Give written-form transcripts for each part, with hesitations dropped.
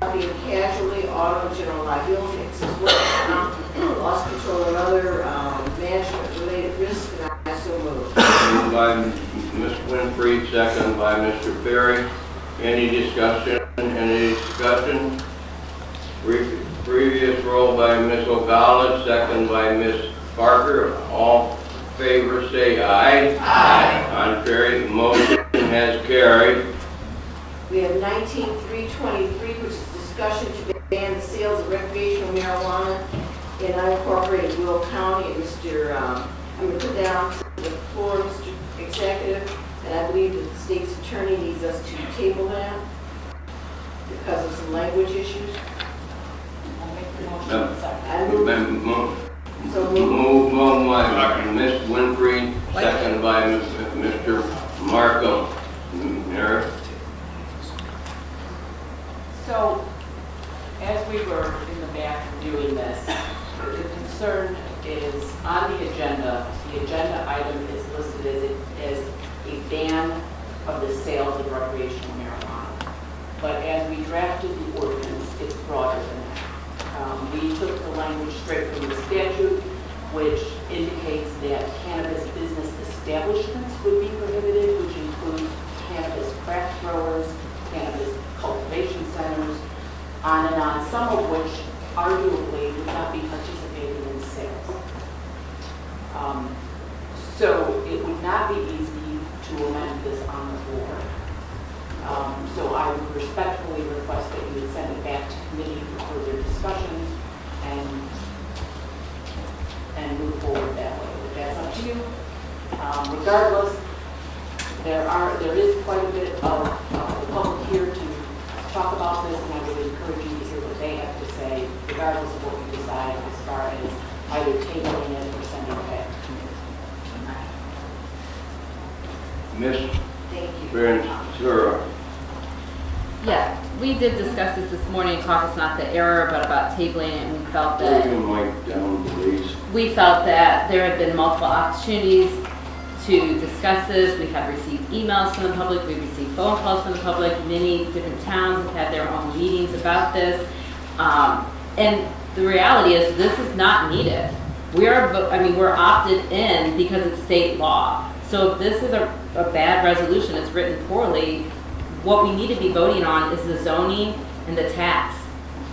property and casualty, auto, general liability, excess work comp, loss control, and other management-related risks, and I so move. Moved by Ms. Winfrey, second by Mr. Perry. Any discussion? Any discussion? Previous roll by Ms. O'Gala, second by Ms. Parker. All in favor say aye. Aye. Contrary, motion has carried. We have 19-323, which is discussion to ban the sales of recreational marijuana in unincorporated Will County. And Mr. I'm going to put that on to the floor, Mr. Executive, and I believe that the state's attorney needs us to table that because of some language issues. I move. So Move by Ms. Winfrey, second by Mr. Markham. Mary? So, as we were in the back doing this, the concern is on the agenda item is listed as a ban of the sales of recreational marijuana. But as we drafted the ordinance, it's broader than that. We took the language straight from the statute, which indicates that cannabis business establishments would be prohibited, which include cannabis craft growers, cannabis cultivation centers, on and on, some of which arguably would not be participating in sales. So it would not be easy to amend this on the floor. So I would respectfully request that you would send it back to committee for further discussion and move forward that way. But that's up to you. Regardless, there is quite a bit of the public here to talk about this, and I would encourage you to hear what they have to say, regardless of what you decide as far as either tabling it or sending it back to committee. Ms. thank you. Ventura. Yeah, we did discuss this morning, caucus not the error, but about tabling it, and we felt that Pull your mic down, please. we felt that there had been multiple opportunities to discuss this. We have received emails from the public, we received phone calls from the public. Many different towns have had their own meetings about this. And the reality is this is not needed. We're opted in because it's state law. So if this is a bad resolution, it's written poorly, what we need to be voting on is the zoning and the tax,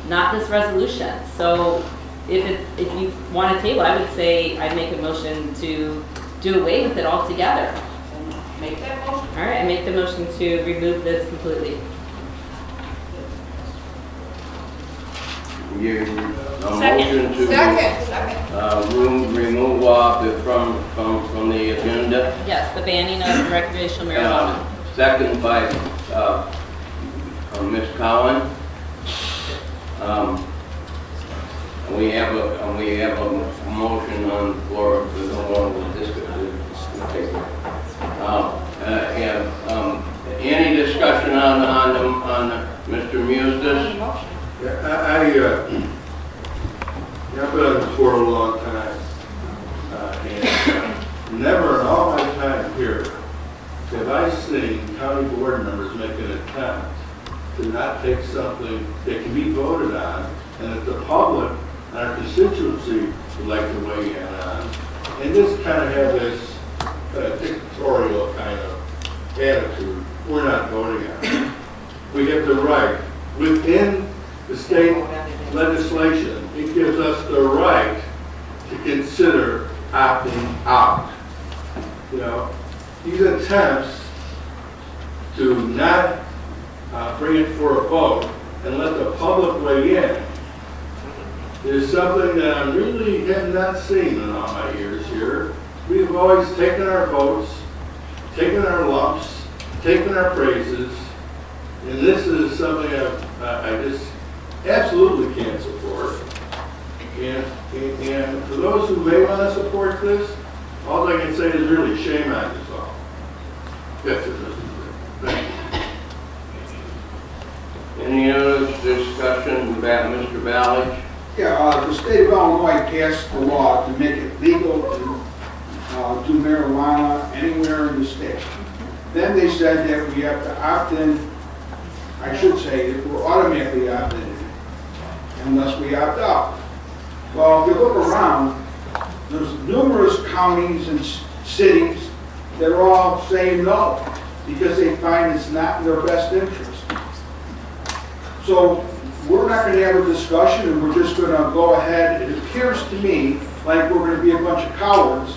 not this resolution. So if you want to table, I would say I'd make a motion to do away with it altogether. And make that motion. All right, I make the motion to remove this completely. Motion to remove off from the agenda. Yes, the banning of recreational marijuana. Second by Ms. Collins. We have a motion on the floor for the one with this. Any discussion on Mr. Mustis? Yeah, I've been on the board a long time, and never in all my time here have I seen county board members make an attempt to not take something that can be voted on and that the public and our constituency would like to weigh in on, and just kind of have this dictatorial kind of attitude. We're not voting on it. We have the right within the state legislation. It gives us the right to consider opting out. You know, these attempts to not bring it for a vote and let the public weigh in is something that I really have not seen in all my years here. We've always taken our votes, taken our lumps, taken our praises, and this is something I just absolutely can't support. And for those who may want to support this, all I can say is really shame on us all. That's it, Mr. President. Thank you. Any other discussion about Mr. Ballage? Yeah, the state of Illinois passed a law to make it legal to do marijuana anywhere in the state. Then they said that we have to opt in I should say that we're automatically opted in unless we opt out. Well, if you look around, there's numerous counties and cities that are all saying no because they find it's not in their best interest. So we're not going to have a discussion and we're just going to go ahead. It appears to me like we're going to be a bunch of cowards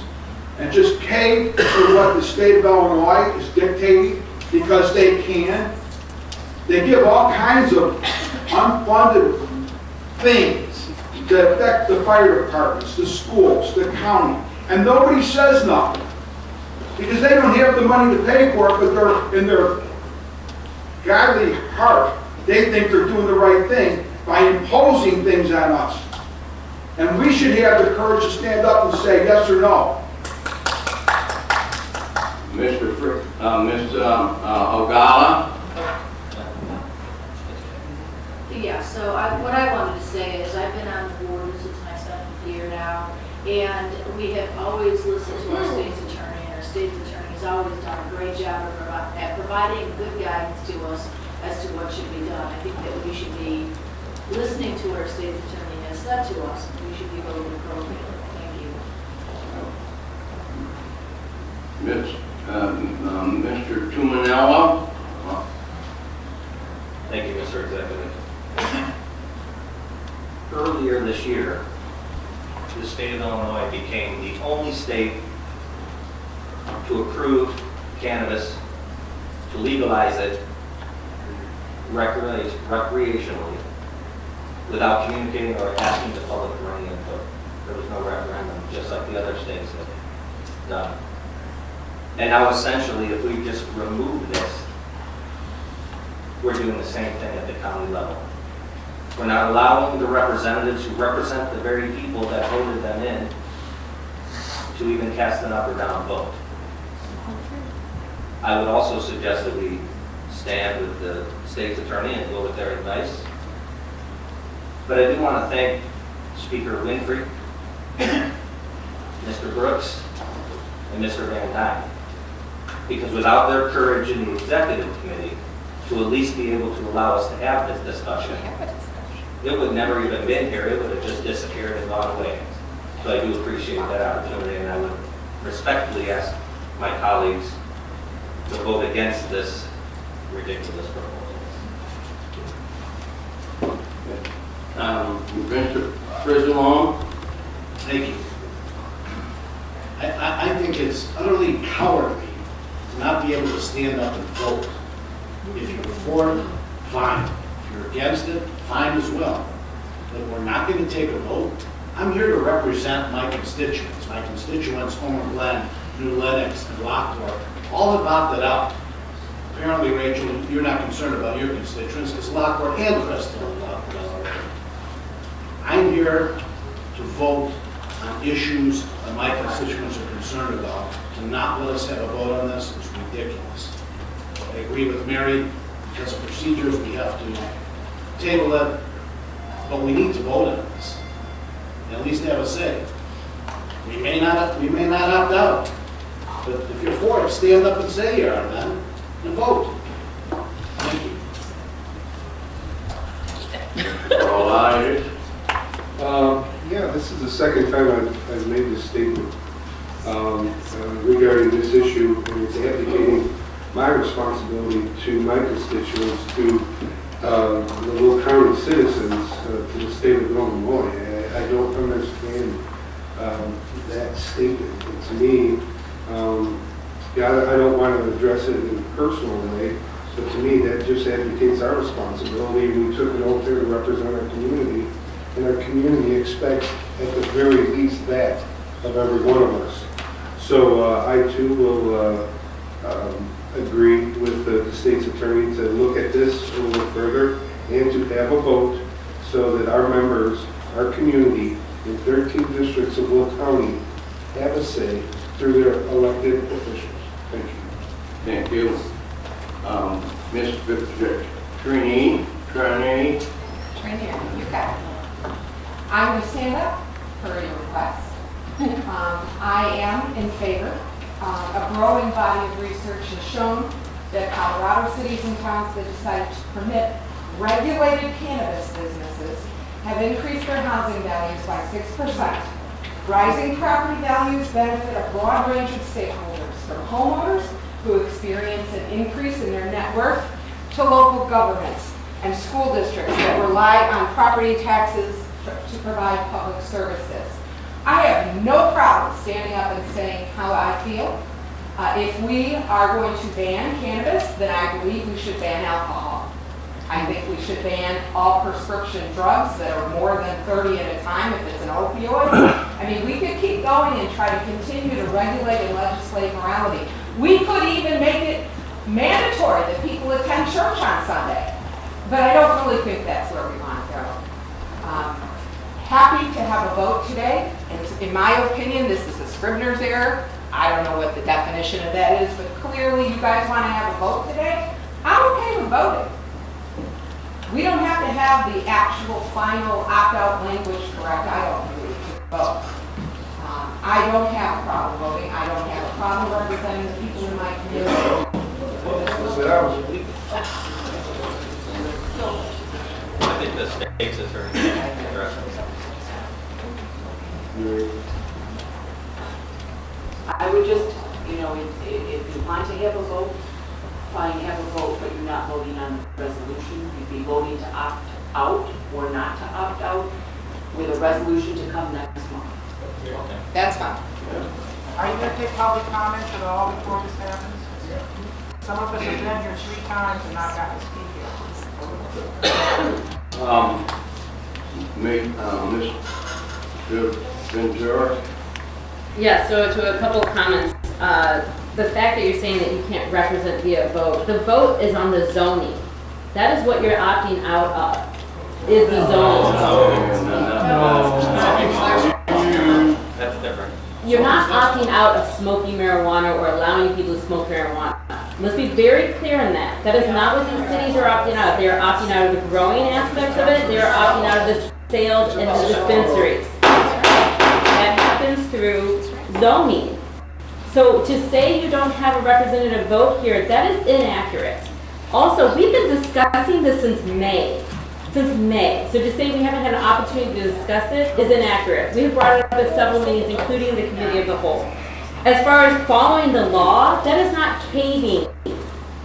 and just cave to what the state of Illinois is dictating because they can. They give all kinds of unfunded things that affect the fire departments, the schools, the county, and nobody says nothing because they don't have the money to pay for it, but they're in their godly heart, they think they're doing the right thing by imposing things on us. And we should have the courage to stand up and say yes or no. Ms. Ogala? Yeah, so what I wanted to say is I've been on the board, this is my 7th year now, and we have always listened to our state's attorney, and our state's attorney has always done a great job at providing good guidance to us as to what should be done. I think that we should be listening to what our state's attorney has said to us, and we should be voting appropriately. Thank you. Mr. Tumanella? Thank you, Mr. Executive. Earlier this year, the state of Illinois became the only state to approve cannabis, to legalize it recreationally without communicating or asking the public for any input. There was no referendum, just like the other states have done. And now essentially, if we just remove this, we're doing the same thing at the county level. We're not allowing the representatives who represent the very people that voted them in to even cast an up or down vote. I would also suggest that we stand with the state's attorney and go with their advice. But I do want to thank Speaker Winfrey, Mr. Brooks, and Mr. Van Dyne, because without their courage in the executive committee to at least be able to allow us to have this discussion, it would never even been here. It would have just disappeared and gone away. So I do appreciate that opportunity, and I would respectfully ask my colleagues to vote against this ridiculous proposal. Mr. Frizzalone? Thank you. I think it's utterly cowardly to not be able to stand up and vote. If you're for it, fine. If you're against it, fine as well. But we're not going to take a vote. I'm here to represent my constituents. My constituents, Homer Glen, New Lenox, and Lockport, all have opted out. Apparently, Rachel, you're not concerned about your constituents because Lockport and Crystal have opted out already. I'm here to vote on issues that my constituents are concerned about. To not let us have a vote on this is ridiculous. I agree with Mary, because of procedures, we have to table it, but we need to vote on this. And at least have a say. We may not opt out, but if you're for it, stand up and say you are then, and vote. Thank you. All ayes. Yeah, this is the second time I've made this statement regarding this issue, and it's abdicating my responsibility to my constituents, to the Will County citizens, to the state of Illinois. I don't understand that statement. And to me, I don't want to address it in a personal way, but to me that just abdicates our responsibility. We took an oath here to represent our community, and our community expects at the very least that of every one of us. So I too will agree with the state's attorney to look at this a little further and to have a vote so that our members, our community in 13 districts of Will County have a say through their elected officials. Thank you. Thank you. Ms. Trini, You got it. I will stand up for your request. I am in favor. A growing body of research has shown that Colorado cities and towns that decided to permit regulated cannabis businesses have increased their housing values by 6%. Rising property values benefit a broad range of stakeholders, from homeowners who experience an increase in their net worth to local governments and school districts that rely on property taxes to provide public services. I have no problem standing up and saying how I feel. If we are going to ban cannabis, then I believe we should ban alcohol. I think we should ban all prescription drugs that are more than 30 at a time if it's an opioid. I mean, we could keep going and try to continue to regulate and legislate morality. We could even make it mandatory that people attend church on Sunday. But I don't really think that's where we want to go. Happy to have a vote today. And in my opinion, this is a Scribner's error. I don't know what the definition of that is, but clearly you guys want to have a vote today. I'm okay with voting. We don't have to have the actual final opt-out language correct. I don't believe to vote. I don't have a problem voting. I don't have a problem representing the people in my community. I think the stakes is very interesting. I would just, if you want to have a vote, fine, have a vote, but you're not voting on the resolution. You'd be voting to opt out or not to opt out with a resolution to come next month. That's fine. Are you going to take public comments at all before this happens? Some of us have been here 3 times and not gotten to speak yet. Mr. Ventura? Yeah, so to a couple of comments. The fact that you're saying that you can't represent via vote, the vote is on the zoning. That is what you're opting out of, is the zoning. That's different. You're not opting out of smoking marijuana or allowing people to smoke marijuana. Let's be very clear on that. That is not what these cities are opting out of. They are opting out of the growing aspects of it. They are opting out of the sales and the dispensaries. That happens through zoning. So to say you don't have a representative vote here, that is inaccurate. Also, we've been discussing this since May. Since May. So to say we haven't had an opportunity to discuss it is inaccurate. We have brought it up at several meetings, including the committee of the whole. As far as following the law, that is not caving.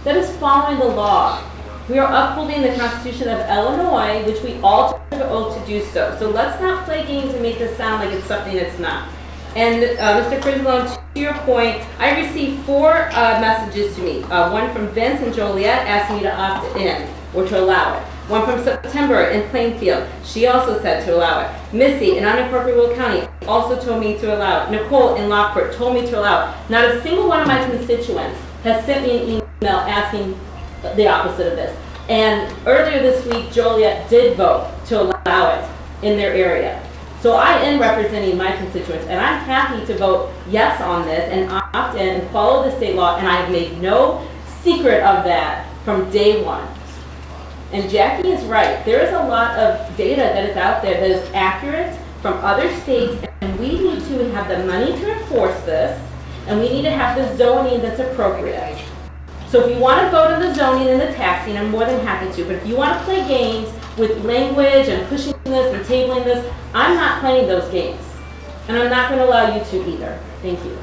That is following the law. We are upholding the Constitution of Illinois, which we all took an oath to do so. So let's not play games and make this sound like it's something it's not. And Mr. Frizzlone, to your point, I received 4 messages to me. One from Vince and Joliet asking me to opt in or to allow it. One from September in Plainfield. She also said to allow it. Missy in unincorporated Will County also told me to allow it. Nicole in Lockport told me to allow it. Not a single one of my constituents has sent me an email asking the opposite of this. And earlier this week, Joliet did vote to allow it in their area. So I am representing my constituents, and I'm happy to vote yes on this and opt in and follow the state law, and I have made no secret of that from day one. And Jackie is right. There is a lot of data that is out there that is accurate from other states, and we need to have the money to enforce this, and we need to have the zoning that's appropriate. So if you want to go to the zoning and the taxing, I'm more than happy to. But if you want to play games with language and pushing this and tabling this, I'm not playing those games. And I'm not going to allow you to either. Thank you.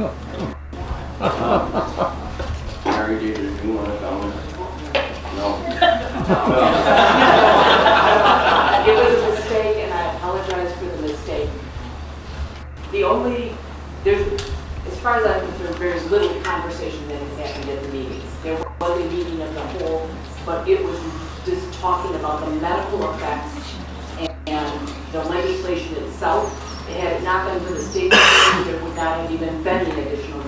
Mary, did you want to comment? No. It was a mistake, and I apologize for the mistake. As far as I'm concerned, there's little conversation that has happened at the meetings. There was a meeting of the whole, but it was just talking about the medical effects and the legislation itself. Had it not been for the state, there would not have even been an additional.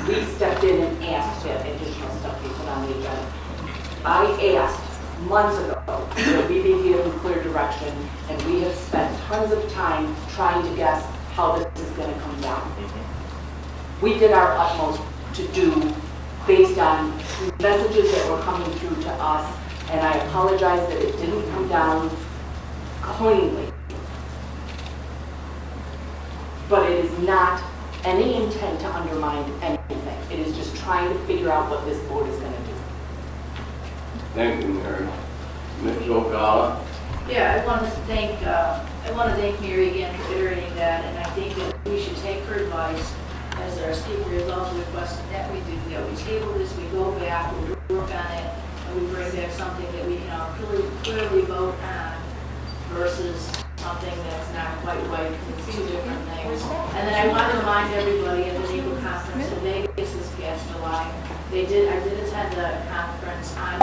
We stepped in and asked that additional stuff be put on the agenda. I asked months ago that we be given clear direction, and we have spent tons of time trying to guess how this is going to come down. We did our utmost to do based on messages that were coming through to us, and I apologize that it didn't come down cleanly. But it is not any intent to undermine anything. It is just trying to figure out what this board is going to do. Thank you, Mary. Ms. Ocala? Yeah, I want to thank Mary again for iterating that, and I think that we should take her advice, as our speaker has also requested that we do, that we table this, we go back, we work on it, and we bring back something that we can all clearly vote on versus something that's not quite right, because it's two different things. And then I want to remind everybody at the legal conference in Vegas this past July, I did attend a conference on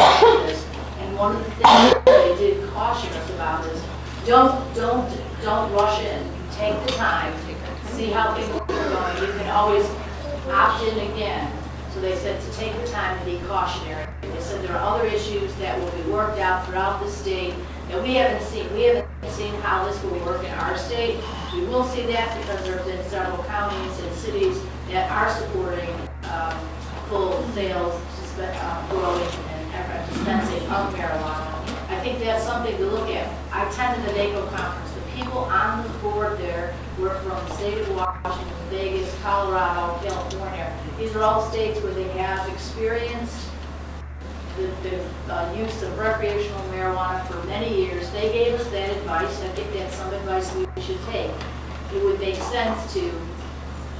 this, and one of the things that they did caution us about is, don't rush in. Take the time, see how things are going. You can always opt in again. So they said to take the time and be cautionary. They said there are other issues that will be worked out throughout the state that we haven't seen. We haven't seen how this will work in our state. We will see that because there have been several counties and cities that are supporting full sales, growing and dispensing of marijuana. I think that's something to look at. I attended the NACO conference. The people on the board there were from the state of Washington, Vegas, Colorado, California. These are all states where they have experienced the use of recreational marijuana for many years. They gave us that advice. I think that's some advice we should take. It would make sense to,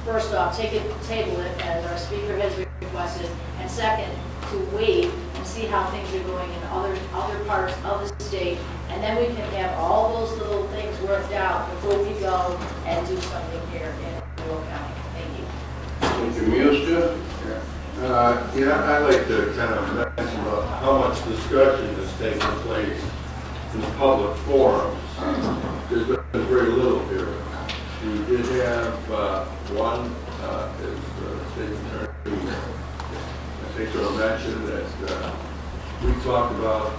first off, table it as our speaker has requested, and second, to wait and see how things are going in other parts of the state, and then we can have all those little things worked out before we go and do something here in Will County. Thank you. Mr. Muska? Yeah, I'd like to kind of mention about how much discussion has taken place in the public forums. There's been very little here. We did have one, as the state attorney, I think I mentioned that we talked about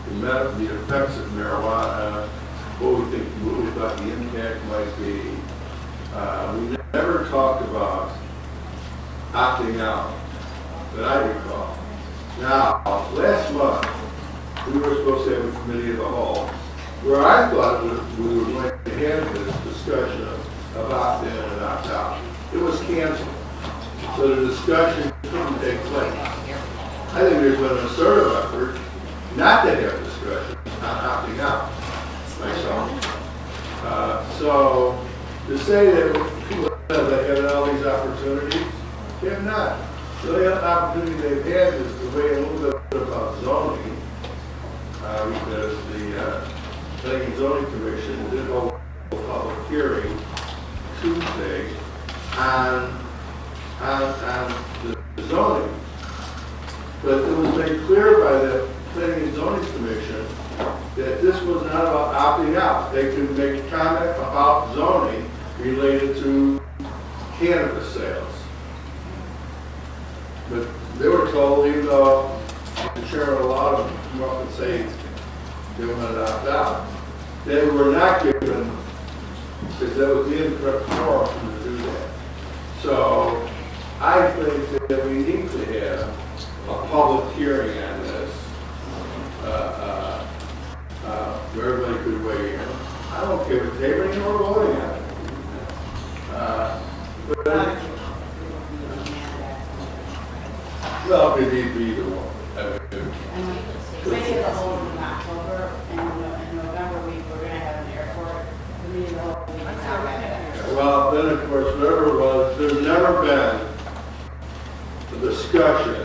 the effects of marijuana, what we thought the impact might be. We never talked about opting out, that I recall. Now, last month, we were supposed to have a committee of the whole, where I thought we were going to have this discussion of opt-in and opt-out. It was canceled, so the discussion couldn't take place. I think there's been an assertive effort not to have discussion on opting out myself. So to say that people have had all these opportunities, they have not. The only opportunity they've had is to weigh a little bit about zoning, because the Planning and Zoning Commission did hold a public hearing Tuesday on the zoning. But it was made clear by the Planning and Zoning Commission that this was not about opting out. They could make a comment about zoning related to cannabis sales. But they were told, even though the chairman allowed them to come up and say they wanted to opt out, they were not given, because that was the incorrect forum to do that. So I think that we need to have a public hearing on this, where everybody could weigh in. I don't care if tabling or voting on it. But I think, well, maybe it'd be either one. Committee of the whole in October, and in November, we're going to have an airport committee of the whole. Well, then of course, whatever it was, there's never been a discussion,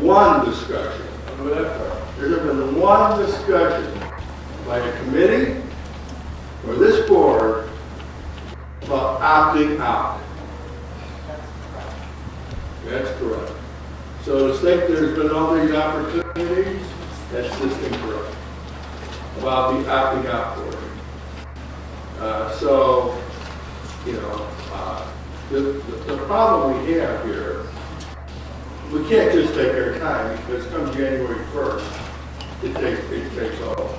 one discussion, there's never been one discussion by a committee or this board about opting out. That's correct. So to think there's been all these opportunities, that's just incorrect about the opting out portion. So, you know, the problem we have here, we can't just take our time, because come January 1st, it takes off.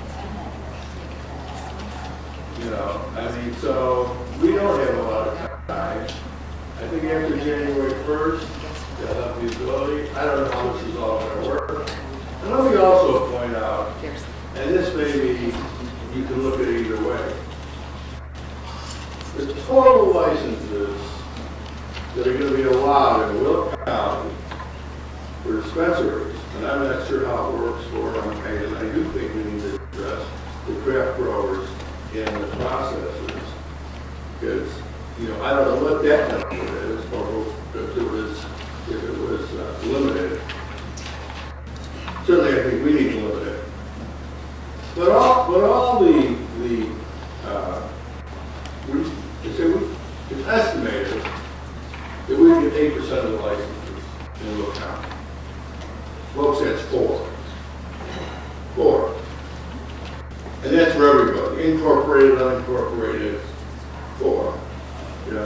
You know, I mean, so we don't have a lot of time. I think after January 1st, they'll have the ability. I don't know how this is all going to work. And let me also point out, and this maybe you can look at it either way. The total licenses that are going to be allowed in Will County for dispensaries, and I'm not sure how it works for them, and I do think we need to address the craft growers and the processors, because, I don't know what that number is, or if it was limited. Certainly, I think we need to limit it. But all it's estimated that we get 8% of the licenses in Will County. Folks, that's 4. And that's for everybody, incorporated, unincorporated, 4.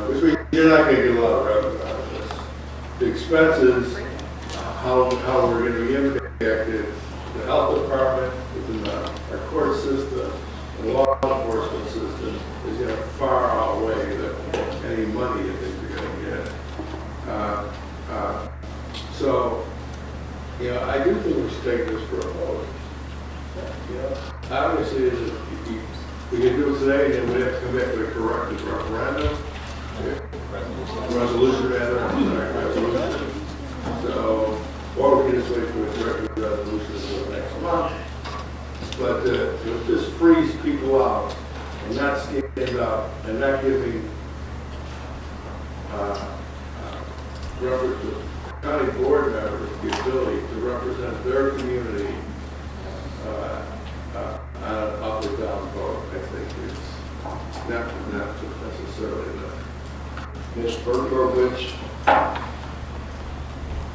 Which means you're not going to get a lot of revenue out of this. The expenses, how we're going to be impacted, the health department, within our court system, and law enforcement system is going to far outweigh any money you think you're going to get. So, I do think we should take this for a vote. Obviously, we can do it today, and then we have to come back with a corrected referendum. Resolution, rather. I'm sorry, resolution. So, or we can just wait for a corrected resolution until next month. But to just freeze people out and not stand up and not giving county board members the ability to represent their community on an up or down vote, I think it's not necessarily that. Ms. Berkowitz?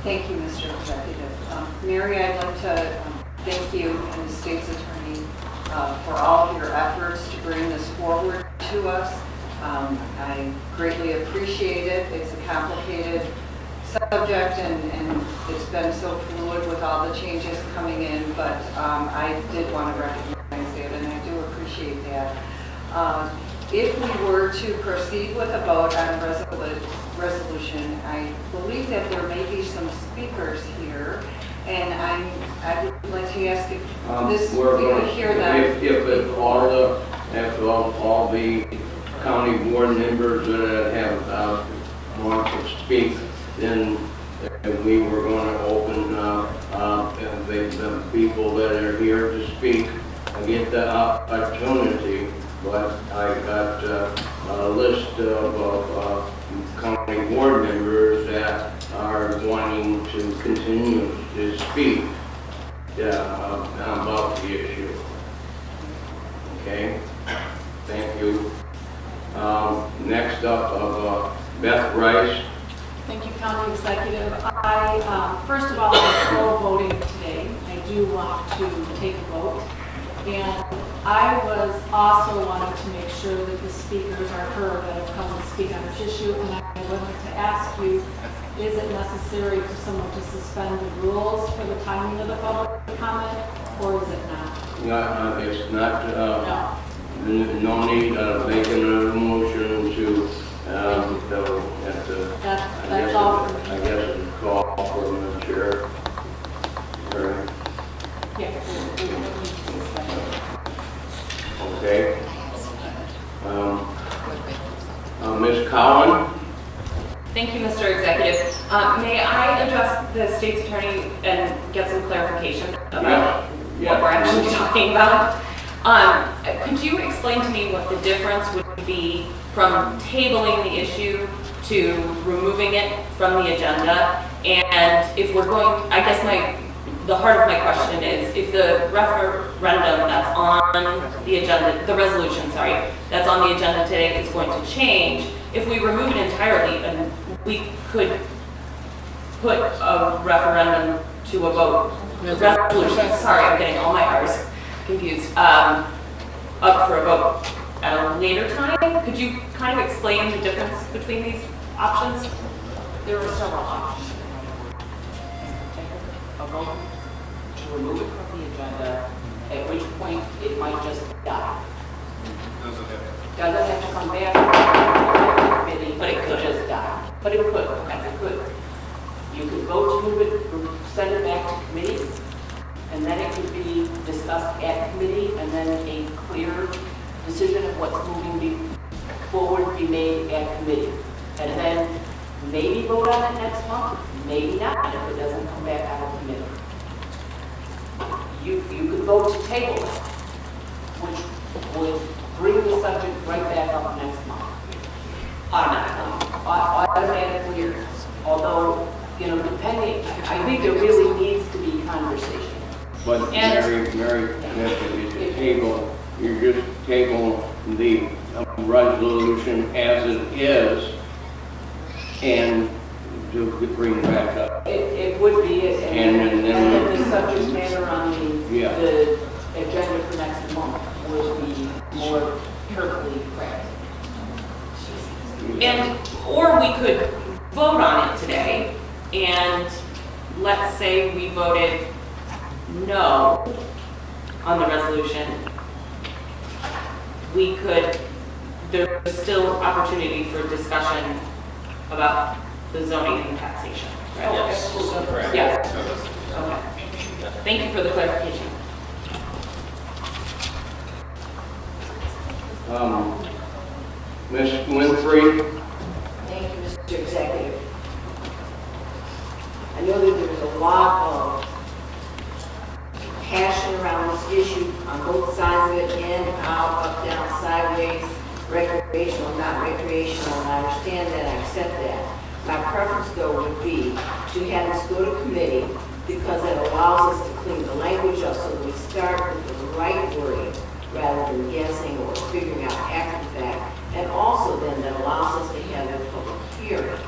Thank you, Mr. Executive. Mary, I'd like to thank you and the state's attorney for all of your efforts to bring this forward to us. I greatly appreciate it. It's a complicated subject and it's been so fluid with all the changes coming in, but I did want to recognize it and I do appreciate that. If we were to proceed with a vote on a resolution, I believe that there may be some speakers here, and I would like to ask if we could hear them. If all the county board members that have want to speak, then we were going to open the people that are here to speak get the opportunity. But I got a list of county board members that are wanting to continue to speak about the issue. Okay, thank you. Next up, Beth Rice. Thank you, County Executive. First of all, I'm for voting today. I do want to take a vote. And I was also wanting to make sure that the speakers are heard that have come to speak on this issue. And I would like to ask you, is it necessary for someone to suspend the rules for the timing of the public comment, or is it not? It's not. No need of making a motion to, That's all for me. I guess it's call for the chair. Right. Yeah. Okay. Ms. Cowan? Thank you, Mr. Executive. May I address the state's attorney and get some clarification about what we're actually talking about? Could you explain to me what the difference would be from tabling the issue to removing it from the agenda? And if we're going, I guess the heart of my question is, if the referendum that's on the agenda, the resolution, sorry, that's on the agenda today is going to change, if we remove it entirely, and we could put a referendum to a vote, resolution, sorry, I'm getting all my R's confused, up for a vote at a later time? Could you kind of explain the difference between these options? There are several options. A vote to remove it from the agenda, at which point it might just die. Doesn't have to come back to the committee, but it could just die. But it could, it could. You could vote to move it, send it back to committee, and then it could be discussed at committee, and then a clear decision of what's moving forward be made at committee. And then maybe vote on it next month, maybe not, if it doesn't come back out of committee. you could vote to table it, which would bring the subject right back up next month. Automatically, although, depending, I think there really needs to be conversation. But Mary, if you table, you're just table the resolution as it is and to bring it back up. It would be, and And then then the subject matter on Yeah. the agenda for next month would be more carefully crafted. Or we could vote on it today, and let's say we voted no on the resolution. There's still opportunity for discussion about the zoning and taxation. Right? Yes. Correct. Yeah. Okay. Thank you for the clarification. Ms. Winfrey? Thank you, Mr. Executive. I know that there's a lot of passion around this issue on both sides of it, in, out, up, down, sideways, recreational, not recreational, and I understand that, I accept that. My preference, though, would be to have this go to committee because it allows us to clean the language up so that we start with the right wording rather than guessing or figuring out after the fact. And also then that allows us to have a public hearing.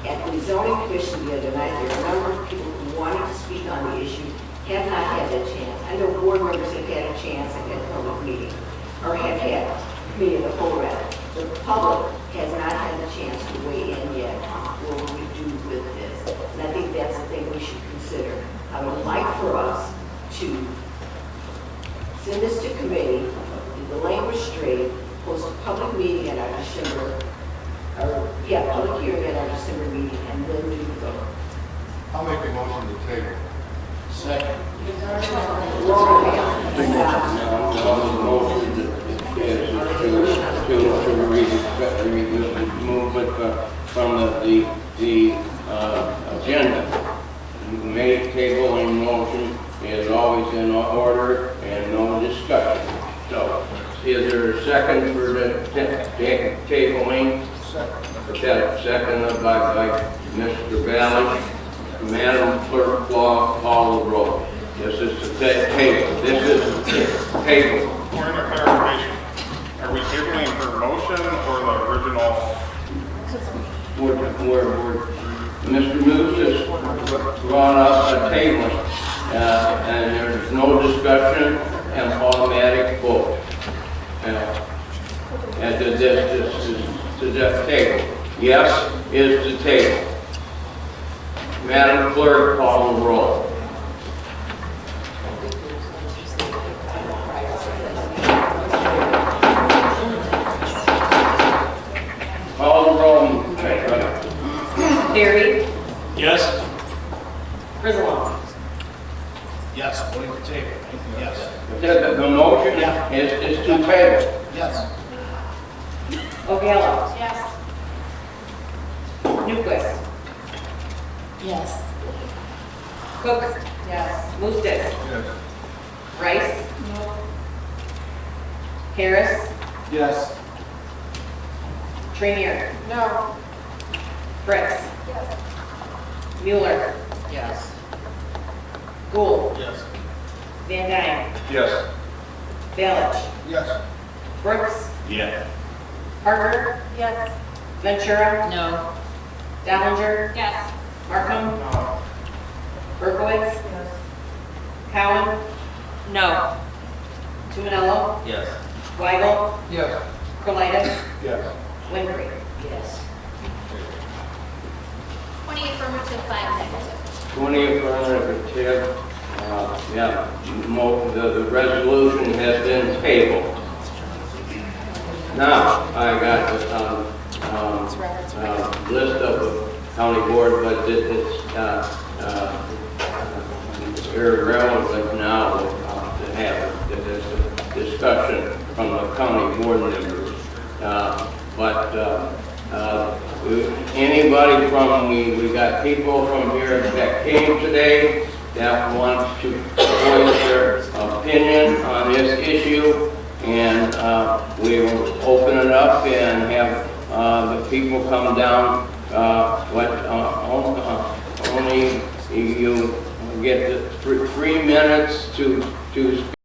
At the zoning commission the other night, there were a number of people who wanted to speak on the issue, have not had that chance. I know board members have had a chance at that public meeting, or have had committee of the whole rather. The public has not had a chance to weigh in yet on what we do with this. And I think that's the thing we should consider. I would like for us to send this to committee, get the language straight, post a public meeting at our public hearing at our December meeting, and then do the vote. I'll make a motion to table. Second. Roll call. The motion is to remove it from the agenda. Made tabling motion is always in order and no discussion. So, is there a second for the tabling? Second by Mr. Valley. Madam Clerk, call the roll. This is the table. This is the table. Point of clarification, are we tabling her motion or the original? Mr. Moose has brought up a table, and there's no discussion and automatic vote. And to this table. Yes is the table. Madam Clerk, call the roll. Call the roll. Barry? Yes? Griswold? Yes, voting for table. Yes. The motion is to table. Yes. O'Gallo? Yes. Newquist? Yes. Cook? Yes. Moose? Yes. Rice? No. Harris? Yes. Trainier? No. Fritz? Yes. Mueller? Yes. Gould? Yes. Van Dyne? Yes. Balich? Yes. Brooks? Yeah. Parker? Yes. Ventura? No. Dallinger? Yes. Markham? No. Berkowitz? Yes. Cowan? No. Tumanello? Yes. Weigel? Yes. Carlitis? Yes. Winfrey? Yes. 20 affirmative, 5 negative. 20 affirmative. The resolution has been tabled. Now, I got the list of the county board, but it's irrelevant now to have this discussion from the county board members. Anybody from, we got people from here that came today that want to voice their opinion on this issue, and we will open it up and have the people come down. Only you get 3 minutes to speak.